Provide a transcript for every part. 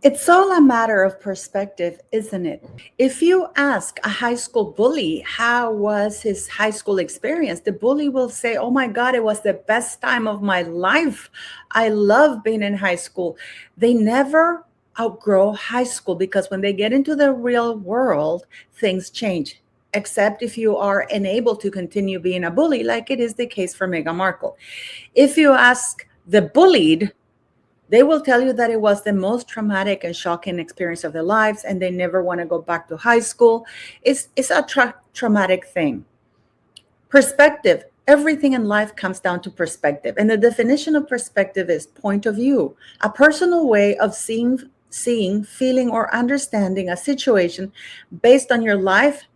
It's all a matter of perspective, isn't it? If you ask a high school bully how was his high school experience, the bully will say, "Oh my God, it was the best time of my life. I love being in high school." They never outgrow high school because when they get into the real world, things change. Except if you are unable to continue being a bully, like it is the case for Meghan Markle. If you ask the bullied, they will tell you that it was the most traumatic and shocking experience of their lives, and they never want to go back to high school. It's a traumatic thing. Perspective. Everything in life comes down to perspective. And the definition of perspective is point of view, a personal way of seeing, feeling, or understanding a situation based on your life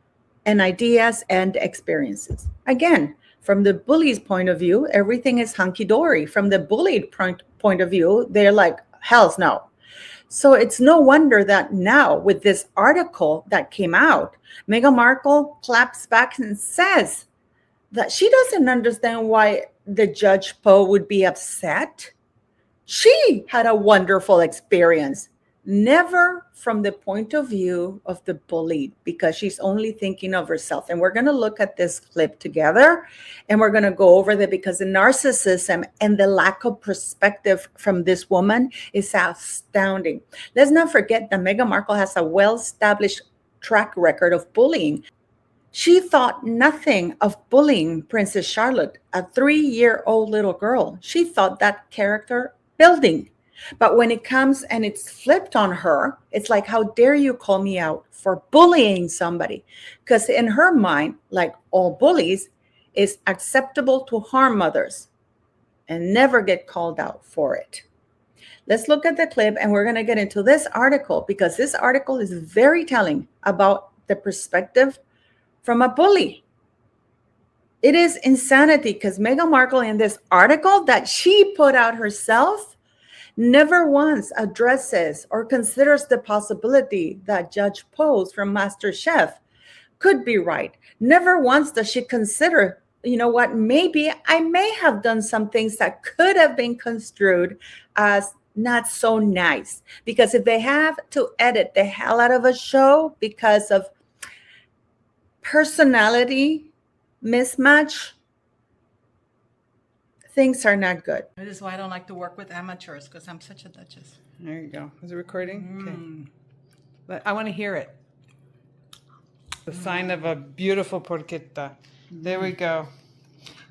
and ideas and experiences. Again, from the bully's point of view, everything is hunky dory. From the bullied point of view, they're like, hell's no. So it's no wonder that now, with this article that came out, Meghan Markle claps back and says that she doesn't understand why the Judge Poe would be upset. She had a wonderful experience. Never from the point of view of the bullied, because she's only thinking of herself. And we're going to look at this clip together and we're going to go over that, because the narcissism and the lack of perspective from this woman is astounding. Let's not forget that Meghan Markle has a well-established track record of bullying. She thought nothing of bullying Princess Charlotte, a 3-year-old little girl. She thought that character building. But when it comes and it's flipped on her, it's like, how dare you call me out for bullying somebody? Because in her mind, like all bullies, it's acceptable to harm others and never get called out for it. Let's look at the clip and we're going to get into this article, because this article is very telling about the perspective from a bully. It is insanity, because Meghan Markle, in this article that she put out herself, never once addresses or considers the possibility that Judge Poe from Masterchef could be right. Never once does she consider, you know what, maybe I may have done some things that could have been construed as not so nice. Because if they have to edit the hell out of a show because of personality mismatch, things are not good. That is why I don't like to work with amateurs, because I'm such a duchess. There you go. Is it recording? Okay. But I want to hear it. The sign of a beautiful porchetta. There we go.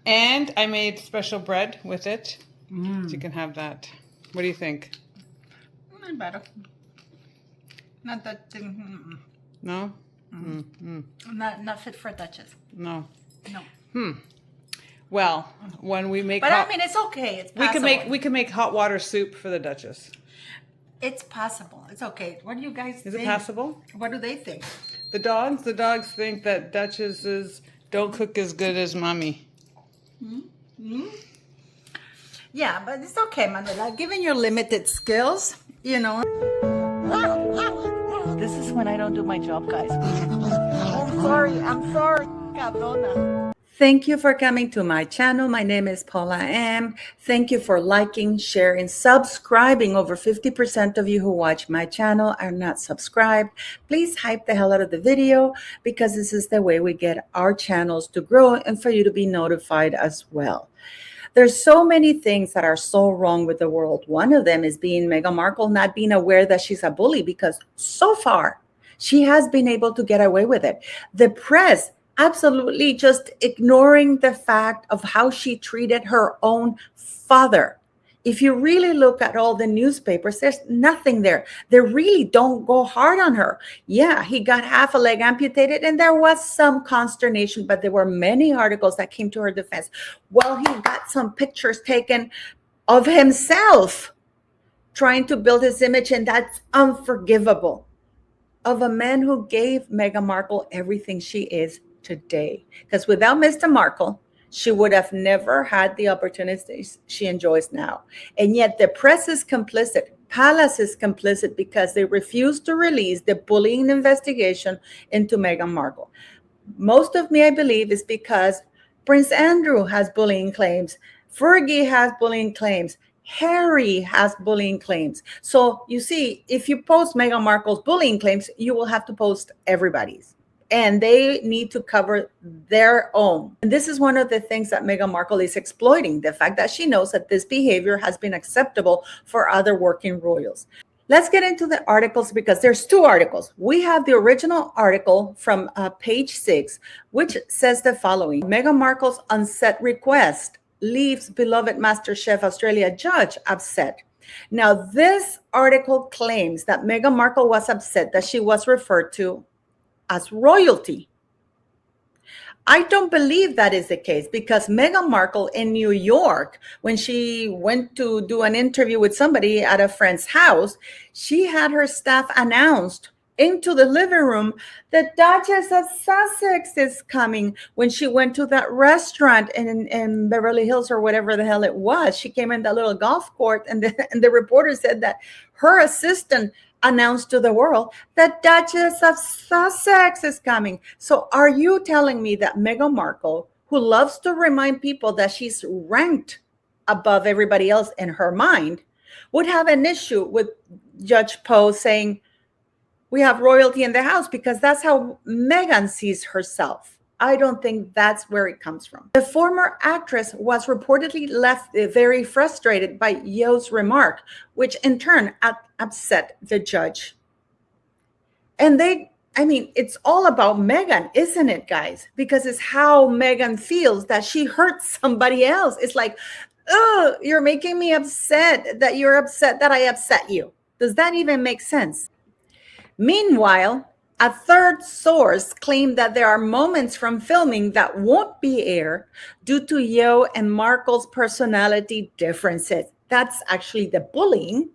And I made special bread with it. So you can have that. What do you think? Not better. Not that thing. No? Not fit for a duchess. No. No. Well, when we make But I mean, it's okay. It's possible. we can make hot water soup for the Duchess. It's possible. It's okay. What do you guys think? Is it possible? What do they think? The dogs think that Duchesses don't cook as good as mommy. Yeah, but it's okay, Manuela. Given your limited skills, you know. This is when I don't do my job, guys. I'm sorry, cabrona. Thank you for coming to my channel. My name is Paula M. Thank you for liking, sharing, subscribing. Over 50% of you who watch my channel are not subscribed. Please hype the hell out of the video, because this is the way we get our channels to grow and for you to be notified as well. There's so many things that are so wrong with the world. One of them is being Meghan Markle not being aware that she's a bully, because so far she has been able to get away with it. The press absolutely just ignoring the fact of how she treated her own father. If you really look at all the newspapers, there's nothing there. They really don't go hard on her. Yeah, he got half a leg amputated and there was some consternation, but there were many articles that came to her defense. Well, he got some pictures taken of himself trying to build his image, and that's unforgivable, of a man who gave Meghan Markle everything she is today. Because without Mr. Markle, she would have never had the opportunities she enjoys now. And yet the press is complicit. Palace is complicit, because they refuse to release the bullying investigation into Meghan Markle. Most of me, I believe, is because Prince Andrew has bullying claims. Fergie has bullying claims. Harry has bullying claims. So you see, if you post Meghan Markle's bullying claims, you will have to post everybody's. And they need to cover their own. And this is one of the things that Meghan Markle is exploiting, the fact that she knows that this behavior has been acceptable for other working royals. Let's get into the articles because there's two articles. We have the original article from page 6, which says the following. Meghan Markle's on-set request leaves beloved Masterchef Australia judge upset. Now, this article claims that Meghan Markle was upset that she was referred to as royalty. I don't believe that is the case because Meghan Markle in New York, when she went to do an interview with somebody at a friend's house, she had her staff announced into the living room, the Duchess of Sussex is coming. When she went to that restaurant in Beverly Hills or whatever the hell it was, she came in that little golf court and the reporter said that her assistant announced to the world that Duchess of Sussex is coming. So are you telling me that Meghan Markle, who loves to remind people that she's ranked above everybody else in her mind, would have an issue with Judge Poe saying, we have royalty in the house, because that's how Meghan sees herself? I don't think that's where it comes from. The former actress was reportedly left very frustrated by Yeo's remark, which in turn upset the judge. And it's all about Meghan, isn't it, guys? Because it's how Meghan feels that she hurt somebody else. It's like, oh, you're making me upset that you're upset that I upset you. Does that even make sense? Meanwhile, a third source claimed that there are moments from filming that won't be aired due to Yeo and Markle's personality differences. That's actually the bullying.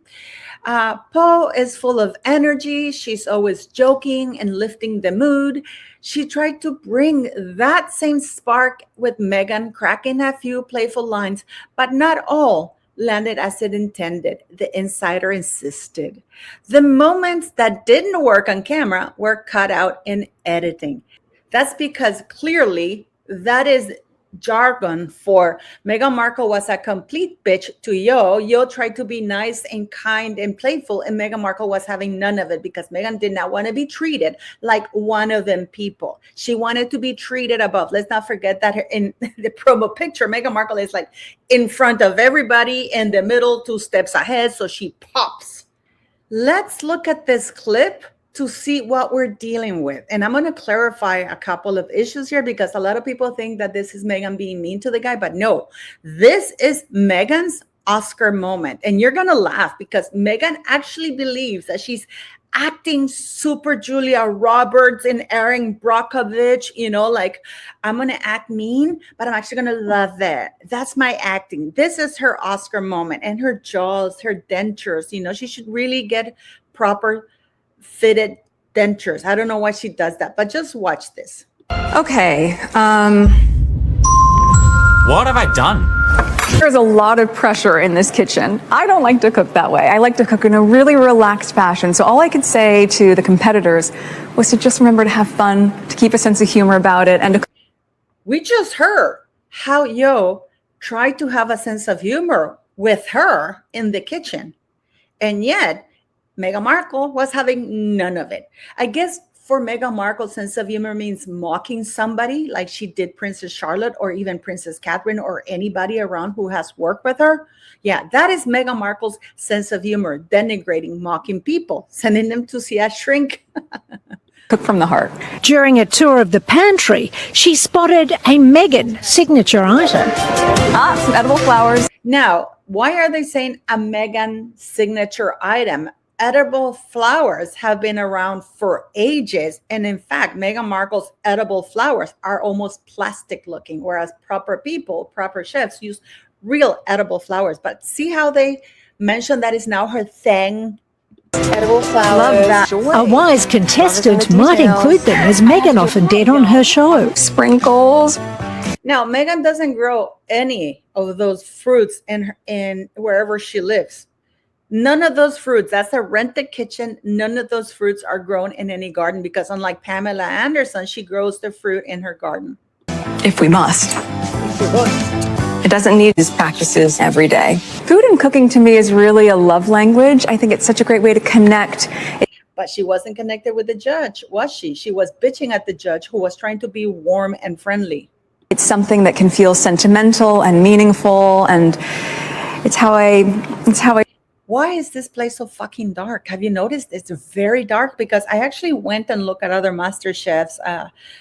Poe is full of energy. She's always joking and lifting the mood. She tried to bring that same spark with Meghan, cracking a few playful lines, but not all landed as it intended, the insider insisted. The moments that didn't work on camera were cut out in editing. That's because clearly that is jargon for Meghan Markle was a complete bitch to Yeo. Yeo tried to be nice and kind and playful, and Meghan Markle was having none of it because Meghan did not want to be treated like one of them people. She wanted to be treated above. Let's not forget that in the promo picture, Meghan Markle is like in front of everybody, in the middle, 2 steps ahead, so she pops. Let's look at this clip to see what we're dealing with. And I'm going to clarify a couple of issues here because a lot of people think that this is Meghan being mean to the guy, but no, this is Meghan's Oscar moment. And you're going to laugh because Meghan actually believes that she's acting super Julia Roberts and Erin Brockovich, like I'm going to act mean, but I'm actually going to love that. That's my acting. This is her Oscar moment, and her jaws, her dentures, she should really get proper fitted dentures. I don't know why she does that, but just watch this. Okay. What have I done? There's a lot of pressure in this kitchen. I don't like to cook that way. I like to cook in a really relaxed fashion. So all I could say to the competitors was to just remember to have fun, to keep a sense of humor about it, and to... We just heard how Yeo tried to have a sense of humor with her in the kitchen, and yet Meghan Markle was having none of it. I guess for Meghan Markle, sense of humor means mocking somebody like she did Princess Charlotte or even Princess Catherine or anybody around who has worked with her. Yeah, that is Meghan Markle's sense of humor, denigrating, mocking people, sending them to see a shrink. Cook from the heart. During a tour of the pantry, she spotted a Meghan signature item. Some edible flowers. Now, why are they saying a Meghan signature item? Edible flowers have been around for ages. And in fact, Meghan Markle's edible flowers are almost plastic looking, whereas proper people, proper chefs use real edible flowers. But see how they mention that is now her thing? Edible flowers. Love that. A wise contestant might include them, as Meghan often did on her show. Sprinkles. Now, Meghan doesn't grow any of those fruits in wherever she lives. None of those fruits, that's a rented kitchen. None of those fruits are grown in any garden because unlike Pamela Anderson, she grows the fruit in her garden. If we must. doesn't need these practices every day. Food and cooking to me is really a love language. I think it's such a great way to connect. But she wasn't connected with the judge, was she? She was bitching at the judge who was trying to be warm and friendly. It's something that can feel sentimental and meaningful, and it's how I Why is this place so fucking dark? Have you noticed it's very dark? Because I actually went and looked at other Masterchef's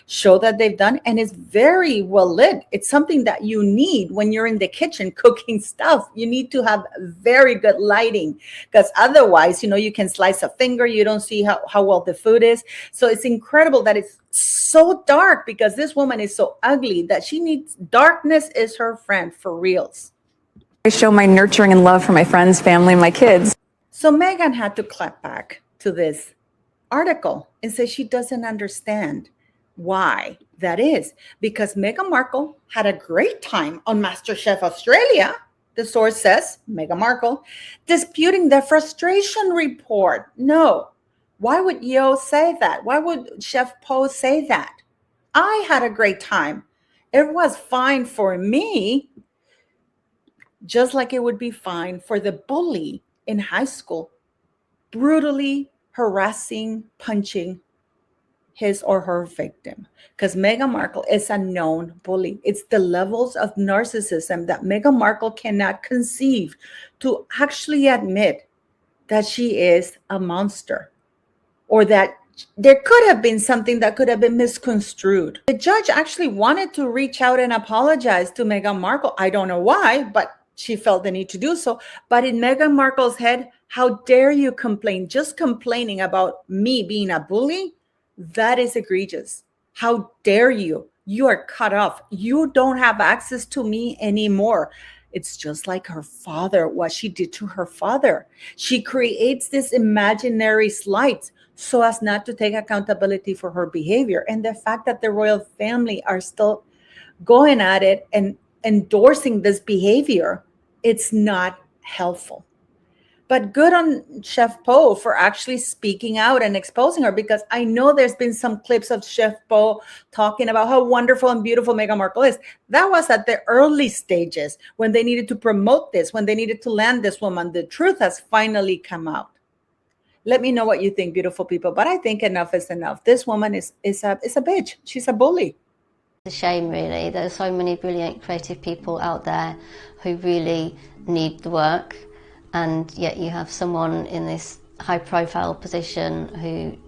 show that they've done, and it's very well lit. It's something that you need when you're in the kitchen cooking stuff. You need to have very good lighting, because otherwise, you can slice a finger. You don't see how well the food is. So it's incredible that it's so dark, because this woman is so ugly that she needs darkness is her friend for reals. show my nurturing and love for my friends, family, and my kids. So Meghan had to clap back to this article and say she doesn't understand why that is. Because Meghan Markle had a great time on Masterchef Australia, the source says, Meghan Markle, disputing the frustration report. No. Why would Yo say that? Why would Chef Po say that? I had a great time. It was fine for me, just like it would be fine for the bully in high school, brutally harassing, punching his or her victim. Because Meghan Markle is a known bully. It's the levels of narcissism that Meghan Markle cannot conceive to actually admit that she is a monster, or that there could have been something that could have been misconstrued. The judge actually wanted to reach out and apologize to Meghan Markle. I don't know why, but she felt the need to do so. But in Meghan Markle's head, how dare you complain? Just complaining about me being a bully, that is egregious. How dare you? You are cut off. You don't have access to me anymore. It's just like her father, what she did to her father. She creates this imaginary slight so as not to take accountability for her behavior. And the fact that the royal family are still going at it and endorsing this behavior, it's not helpful. But good on Chef Po for actually speaking out and exposing her, because I know there's been some clips of Chef Po talking about how wonderful and beautiful Meghan Markle is. That was at the early stages when they needed to promote this, when they needed to land this woman. The truth has finally come out. Let me know what you think, beautiful people. But I think enough is enough. This woman is a bitch. She's a bully. It's a shame, really. There are so many brilliant creative people out there who really need the work, and yet you have someone in this high-profile position who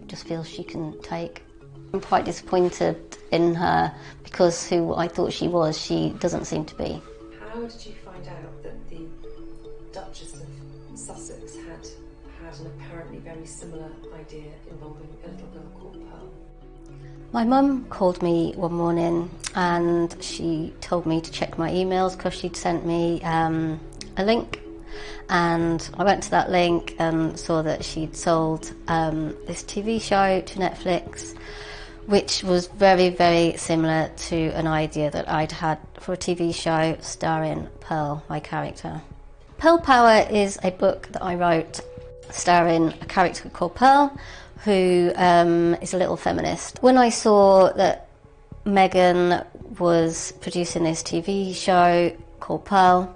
just feels she can take. I'm quite disappointed in her, because who I thought she was, she doesn't seem to be. How did you find out that the Duchess of Sussex had an apparently very similar idea involving a little girl called Pearl? My mum called me one morning and she told me to check my emails because she'd sent me a link, and I went to that link and saw that she'd sold this TV show to Netflix, which was very, very similar to an idea that I'd had for a TV show starring Pearl, my character. Pearl Power is a book that I wrote starring a character called Pearl, who is a little feminist. When I saw that Meghan was producing this TV show called Pearl,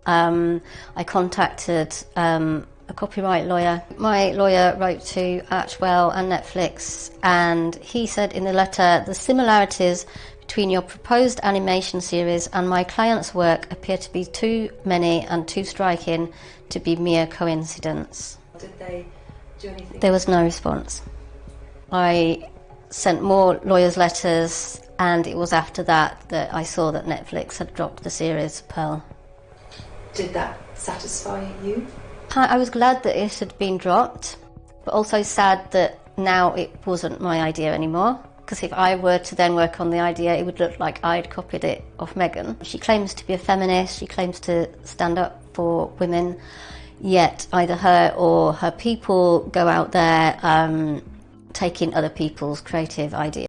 I contacted a copyright lawyer. My lawyer wrote to Archwell and Netflix, and he said in the letter, "The similarities between your proposed animation series and my client's work appear to be too many and too striking to be mere coincidence." Did they do anything? There was no response. I sent more lawyers' letters, and it was after that that I saw that Netflix had dropped the series Pearl. Did that satisfy you? I was glad that it had been dropped, but also sad that now it wasn't my idea anymore. Because if I were to then work on the idea, it would look like I'd copied it off Meghan. She claims to be a feminist, she claims to stand up for women, yet either her or her people go out there taking other people's creative ideas.